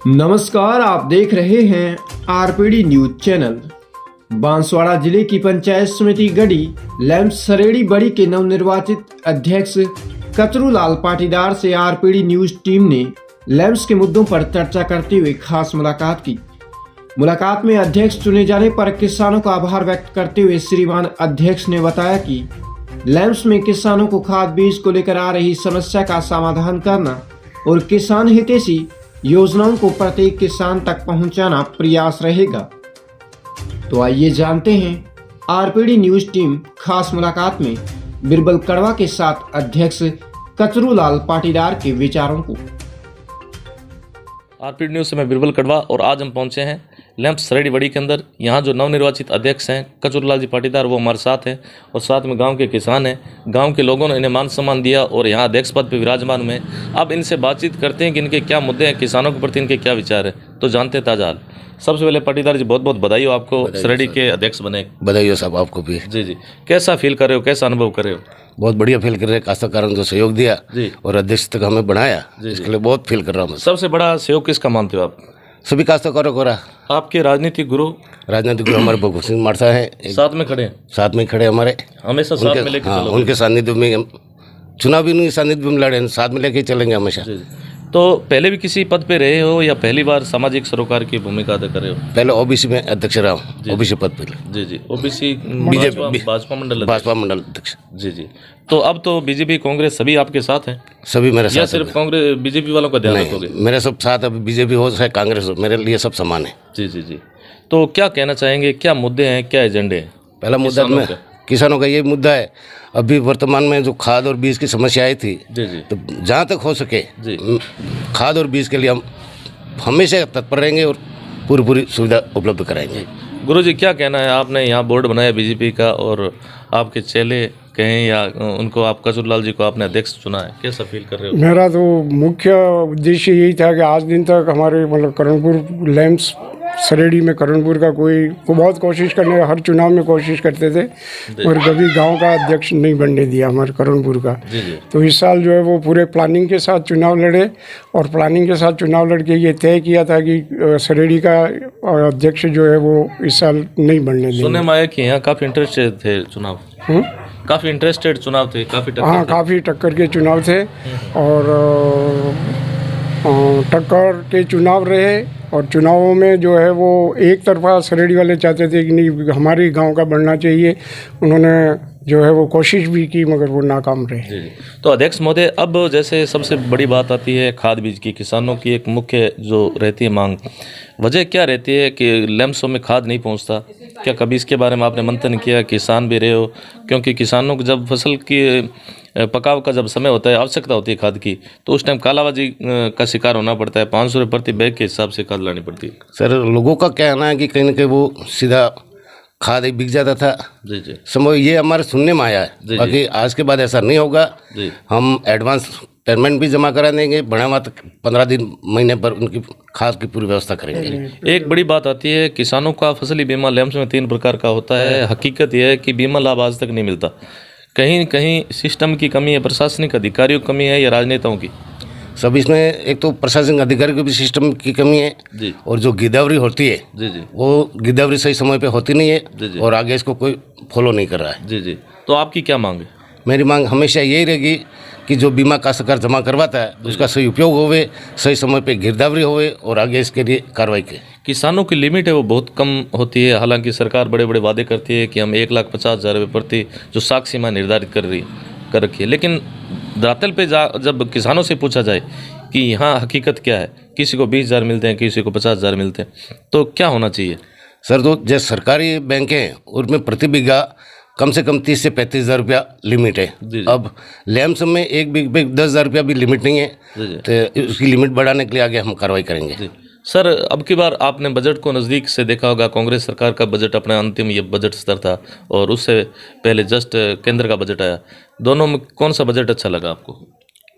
नमस्कार, आप देख रहे हैं आरपीडी न्यूज चैनल। बांसवाड़ा जिले की पंचायत समिति गढ़ी लैम्प सरेड़ी बड़ी के नवनिर्वाचित अध्यक्ष कचरूलाल पाटीदार से आरपीडी न्यूज टीम ने लैम्प्स के मुद्दों पर चर्चा करते हुए खास मुलाकात की। मुलाकात में अध्यक्ष चुने जाने पर किसानों का आभार व्यक्त करते हुए श्रीमान अध्यक्ष ने बताया कि लैम्प्स में किसानों को खाद बीज को लेकर आ रही समस्या का समाधान करना और किसान हितैषी योजनाओं को प्रत्येक किसान तक पहुंचाना प्रयास रहेगा। तो आइए जानते हैं आरपीडी न्यूज टीम खास मुलाकात में बिरबल कड़वा के साथ अध्यक्ष कचरूलाल पाटीदार के विचारों को। आरपीडी न्यूज से मैं बिरबल कड़वा और आज हम पहुंचे हैं लैम्प्स सरेड़ी बड़ी के अंदर। यहाँ जो नवनिर्वाचित अध्यक्ष हैं कचरूलाल जी पाटीदार वो हमारे साथ हैं और साथ में गांव के किसान हैं। गांव के लोगों ने इन्हें मान सम्मान दिया और यहाँ अध्यक्ष पद पर विराजमान हुए। अब इनसे बातचीत करते हैं कि इनके क्या मुद्दे हैं, किसानों के प्रति इनके क्या विचार है, तो जानते हैं ताजा हाल। सबसे पहले पाटीदार जी बहुत बहुत बधाई हो आपको सरेड़ी के अध्यक्ष बने। बधाई हो साहब आपको भी। जी जी, कैसा फील कर रहे हो, कैसा अनुभव कर रहे हो? बहुत बढ़िया फील कर रहे हैं। काश्तकारों को सहयोग दिया जी और अध्यक्ष तक हमें बढ़ाया, इसके लिए बहुत फील कर रहा हूँ। सबसे बड़ा सहयोग किसका मानते हो आप? सभी काश्तकारों को रहा। आपके राजनीतिक गुरु हमारे भगवत सिंह मारसा है, साथ में खड़े हैं, साथ में खड़े हमारे, हमेशा साथ में लेके चलोगे? उनके सानिध्य में हम चुनाव भी नहीं सानिध्य में लड़े, साथ में लेके चलेंगे हमेशा। तो पहले भी किसी पद पे रहे हो या पहली बार सामाजिक सरोकार की भूमिका अदा कर रहे हो? पहले ओबीसी में अध्यक्ष रहा हूँ, ओबीसी पद पे। जी जी, ओबीसी भाजपा मंडल अध्यक्ष। जी जी, तो अब तो बीजेपी कांग्रेस सभी आपके साथ हैं? सभी मेरे साथ। या सिर्फ कांग्रेस बीजेपी वालों का ध्यान रखोगे? मेरे सब साथ, अभी बीजेपी हो चाहे कांग्रेस हो, मेरे लिए सब समान है। जी जी जी, तो क्या कहना चाहेंगे, क्या मुद्दे हैं, क्या एजेंडे हैं? पहला मुद्दा में किसानों का ये मुद्दा है। अभी वर्तमान में जो खाद और बीज की समस्या आई थी, जी जी, तो जहाँ तक हो सके खाद और बीज के लिए हम हमेशा तत्पर रहेंगे और पूरी सुविधा उपलब्ध कराएंगे। गुरुजी क्या कहना है, आपने यहाँ बोर्ड बनाया बीजेपी का और आपके चेले कहें या उनको आप कचरूलाल जी को आपने अध्यक्ष चुना है, कैसा फील कर रहे हो? मेरा तो मुख्य उद्देश्य यही था कि आज दिन तक हमारे करणपुर लैम्प्स सरेड़ी में करणपुर का को बहुत कोशिश करने, हर चुनाव में कोशिश करते थे और कभी गांव का अध्यक्ष नहीं बनने दिया हमारे करणपुर का। तो इस साल जो है वो पूरे प्लानिंग के साथ चुनाव लड़े और प्लानिंग के साथ चुनाव लड़के ये तय किया था कि सरेड़ी का अध्यक्ष जो है वो इस साल नहीं बनने दिया। सुनने में आया कि यहाँ काफ़ी इंटरेस्टेड थे चुनाव, काफ़ी इंटरेस्टेड चुनाव थे, काफ़ी टक्कर के चुनाव थे और टक्कर के चुनाव रहे और चुनावों में जो है वो एक तरफा सरेड़ी वाले चाहते थे कि नहीं हमारे गांव का बढ़ना चाहिए। उन्होंने जो है वो कोशिश भी की मगर वो नाकाम रहे। तो अध्यक्ष महोदय, अब जैसे सबसे बड़ी बात आती है खाद बीज की, किसानों की एक मुख्य जो रहती है मांग, वजह क्या रहती है कि लैम्प्सों में खाद नहीं पहुंचता? क्या कभी इसके बारे में आपने मंथन किया? किसान भी रहे हो, क्योंकि किसानों को जब फसल की पकाव का जब समय होता है, आवश्यकता होती है खाद की, तो उस टाइम कालाबाजी का शिकार होना पड़ता है। 500 रुपये प्रति बैग के हिसाब से खाद लानी पड़ती है। सर, लोगों का कहना है कि कहीं ना कहीं वो सीधा खाद बिक जाता था। जी जी, समय ये हमारे सुनने में आया है, बाकी आज के बाद ऐसा नहीं होगा। हम एडवांस पेमेंट भी जमा करा देंगे, बढ़ा हुआ 15 दिन महीने पर उनकी खाद की पूरी व्यवस्था करेंगे। एक बड़ी बात आती है, किसानों का फसली बीमा लैम्प्स में 3 प्रकार का होता है। हकीकत यह है कि बीमा लाभ आज तक नहीं मिलता। कहीं कहीं सिस्टम की कमी है, प्रशासनिक अधिकारियों की कमी है या राजनेताओं की? सब इसमें एक तो प्रशासनिक अधिकारी की भी सिस्टम की कमी है जी, और जो गिरदावरी होती है जी जी, वो गिरदावरी सही समय पे होती नहीं है जी, और आगे इसको कोई फॉलो नहीं कर रहा है। जी जी, तो आपकी क्या मांग है? मेरी मांग हमेशा यही रहेगी कि जो बीमा का सरकार जमा करवाता है उसका सही उपयोग होवे, सही समय पे गिरदावरी होवे और आगे इसके लिए कार्रवाई करे। किसानों की लिमिट है वो बहुत कम होती है, हालांकि सरकार बड़े बड़े वादे करती है कि हम 1,50,000 रुपये प्रति जो साख सीमा निर्धारित कर रखी है, लेकिन धरातल पे जब किसानों से पूछा जाए कि यहाँ हकीकत क्या है, किसी को 20,000 मिलते हैं, किसी को 50,000 मिलते हैं, तो क्या होना चाहिए? सर, तो जैसे सरकारी बैंक हैं उनमें प्रति बीघा कम से कम 30 से 35,000 रुपया लिमिट है। अब लैम्प्स में एक बीघे 10,000 रुपया भी लिमिट नहीं है, तो उसकी लिमिट बढ़ाने के लिए आगे हम कार्रवाई करेंगे। सर, अब की बार आपने बजट को नज़दीक से देखा होगा। कांग्रेस सरकार का बजट अपना अंतिम ये बजट स्तर था और उससे पहले जस्ट केंद्र का बजट आया। दोनों में कौन सा बजट अच्छा लगा आपको?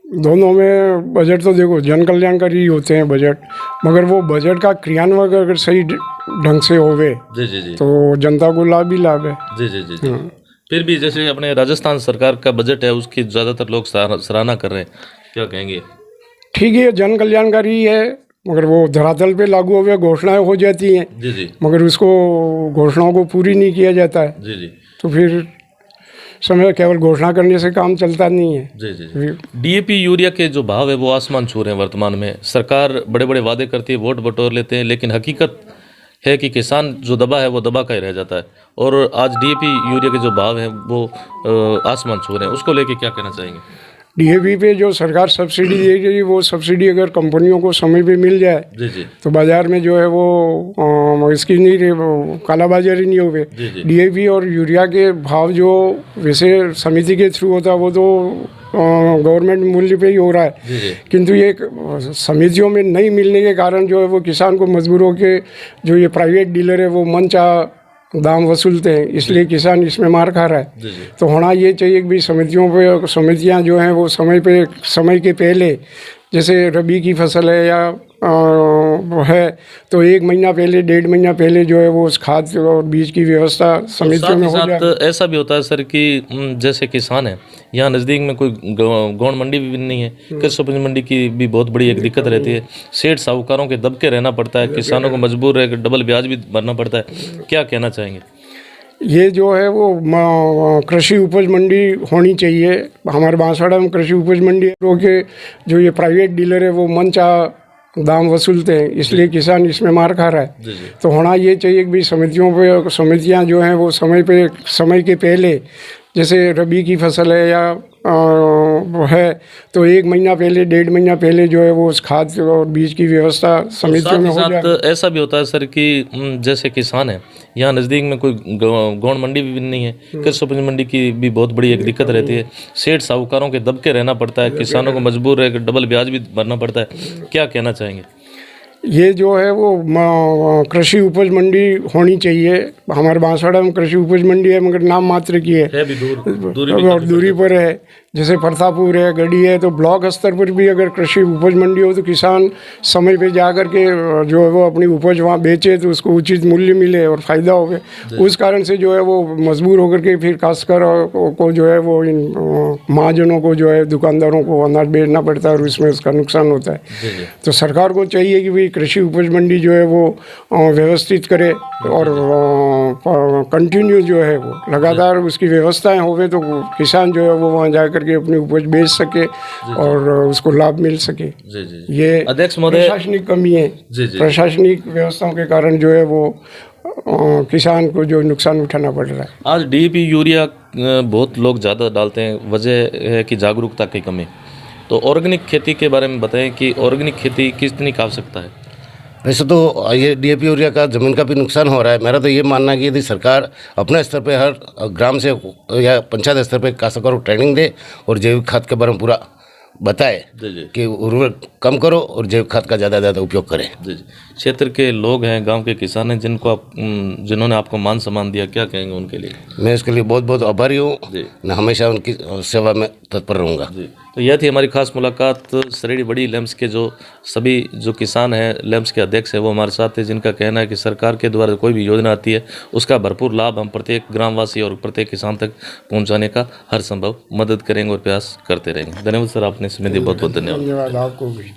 दोनों में बजट तो देखो जन कल्याणकारी ही होते हैं बजट, मगर वो बजट का क्रियान्वयन अगर सही ढंग से होवे जी जी जी, तो जनता को लाभ ही लाभ है। जी जी जी, जी। फिर भी जैसे अपने राजस्थान सरकार का बजट है उसकी ज़्यादातर लोग सराहना कर रहे हैं, क्या कहेंगे? ठीक है, जन कल्याणकारी है मगर वो धरातल पे लागू हुए घोषणाएं हो जाती हैं, जी जी मगर उसको घोषणाओं को पूरी नहीं किया जाता है। जी जी तो फिर समय केवल घोषणा करने से काम चलता नहीं है। जी जी डीएपी यूरिया के जो भाव है वो आसमान छू रहे हैं वर्तमान में। सरकार बड़े बड़े वादे करती है, वोट बटोर लेते हैं, लेकिन हकीकत है कि किसान जो दबा है वो दबा का ही रह जाता है। और आज डीएपी यूरिया के जो भाव हैं वो आसमान छू रहे हैं, उसको लेके क्या कहना चाहेंगे? डीएपी पे जो सरकार सब्सिडी दे रही है, वो सब्सिडी अगर कंपनियों को समय पे मिल जाए जी जी तो बाजार में जो है वो इसकी नहीं रही, वो कालाबाजारी नहीं होगी। जी जी डीएपी और यूरिया के भाव जो वैसे समिति के थ्रू होता है वो तो गवर्नमेंट मूल्य पे ही हो रहा है, जी जी किंतु ये समितियों में नहीं मिलने के कारण जो है वो किसान को मजबूर होकर जो ये प्राइवेट डीलर है वो मनचाहा दाम वसूलते हैं, इसलिए किसान इसमें मार खा रहा है। जी जी तो होना ये चाहिए कि भाई समितियां जो हैं वो समय के पहले, जैसे रबी की फसल है या है तो 1 महीना पहले 1.5 महीना पहले जो है वो उस खाद और बीज की व्यवस्था समितियों में हो जाए। साथ ऐसा भी होता है सर कि जैसे किसान है, यहाँ नज़दीक में कोई गौण मंडी भी नहीं है, कृषि उपज मंडी की भी बहुत बड़ी एक दिक्कत रहती है। सेठ साहूकारों के दबके रहना पड़ता है, किसानों को मजबूर है, डबल ब्याज भी भरना पड़ता है। क्या कहना चाहेंगे? ये जो है वो कृषि उपज मंडी होनी चाहिए। हमारे बांसवाड़ा में कृषि उपज मंडी के जो ये प्राइवेट डीलर है वो मनचाहा दाम वसूलते हैं, इसलिए किसान इसमें मार खा रहा है। जी जी तो होना ये चाहिए कि भाई समितियां जो हैं वो समय के पहले, जैसे रबी की फसल है या है तो 1 महीना पहले 1.5 महीना पहले जो है वो उस खाद और बीज की व्यवस्था समितियों में हो जाए। साथ ऐसा भी होता है सर कि जैसे किसान है, यहाँ नज़दीक में कोई गौण मंडी भी नहीं है, कृषि उपज मंडी की भी बहुत बड़ी एक दिक्कत रहती है। सेठ साहूकारों के दबके रहना पड़ता है, किसानों को मजबूर है, डबल ब्याज भी भरना पड़ता है। क्या कहना चाहेंगे? ये जो है वो कृषि उपज मंडी होनी चाहिए। हमारे बांसवाड़ा में कृषि उपज मंडी है, मगर नाम मात्र की है, भी दूरी पर है। जैसे प्रतापपुर है, गढ़ी है, तो ब्लॉक स्तर पर भी अगर कृषि उपज मंडी हो तो किसान समय पे जा कर के जो है वो अपनी उपज वहाँ बेचे तो उसको उचित मूल्य मिले और फ़ायदा हो। उस कारण से जो है वो मजबूर होकर के फिर काश्तकार को जो है वो इन महाजनों को जो है दुकानदारों को अनाज बेचना पड़ता है और उसमें उसका नुकसान होता है। तो सरकार को चाहिए कि भाई कृषि उपज मंडी जो है वो व्यवस्थित करे और कंटिन्यू जो है वो लगातार उसकी व्यवस्थाएं होवे तो किसान जो है वो वहाँ जा करके अपनी उपज बेच सके और उसको लाभ मिल सके। जी जी ये अध्यक्ष महोदय, प्रशासनिक कमी है। जी जी प्रशासनिक व्यवस्थाओं के कारण जो है वो किसान को जो नुकसान उठाना पड़ रहा है। आज डीएपी यूरिया बहुत लोग ज़्यादा डालते हैं, वजह है कि जागरूकता की कमी। तो ऑर्गेनिक खेती के बारे में बताएं कि ऑर्गेनिक खेती कितनी का आवश्यकता है? वैसे तो ये डीएपी यूरिया का ज़मीन का भी नुकसान हो रहा है। मेरा तो ये मानना है कि यदि सरकार अपने स्तर पे हर ग्राम से या पंचायत स्तर पे काश्तकारों को ट्रेनिंग दे और जैविक खाद के बारे में पूरा बताए कि उर्वरक कम करो और जैविक खाद का ज़्यादा उपयोग करें। जी जी क्षेत्र के लोग हैं, गांव के किसान हैं जिन्होंने आपको मान सम्मान दिया, क्या कहेंगे उनके लिए? मैं इसके लिए बहुत बहुत आभारी हूँ, मैं हमेशा उनकी सेवा में तत्पर रहूँगा। जी तो यह थी हमारी खास मुलाकात सरेड़ी बड़ी लैम्प्स के सभी जो किसान हैं, लैम्प्स के अध्यक्ष हैं, वो हमारे साथ थे, जिनका कहना है कि सरकार के द्वारा कोई भी योजना आती है उसका भरपूर लाभ हम प्रत्येक ग्रामवासी और प्रत्येक किसान तक पहुंचाने का हर संभव मदद करेंगे और प्रयास करते रहेंगे। धन्यवाद सर, आपने समय दिया, बहुत बहुत धन्यवाद। धन्यवाद आपको भी।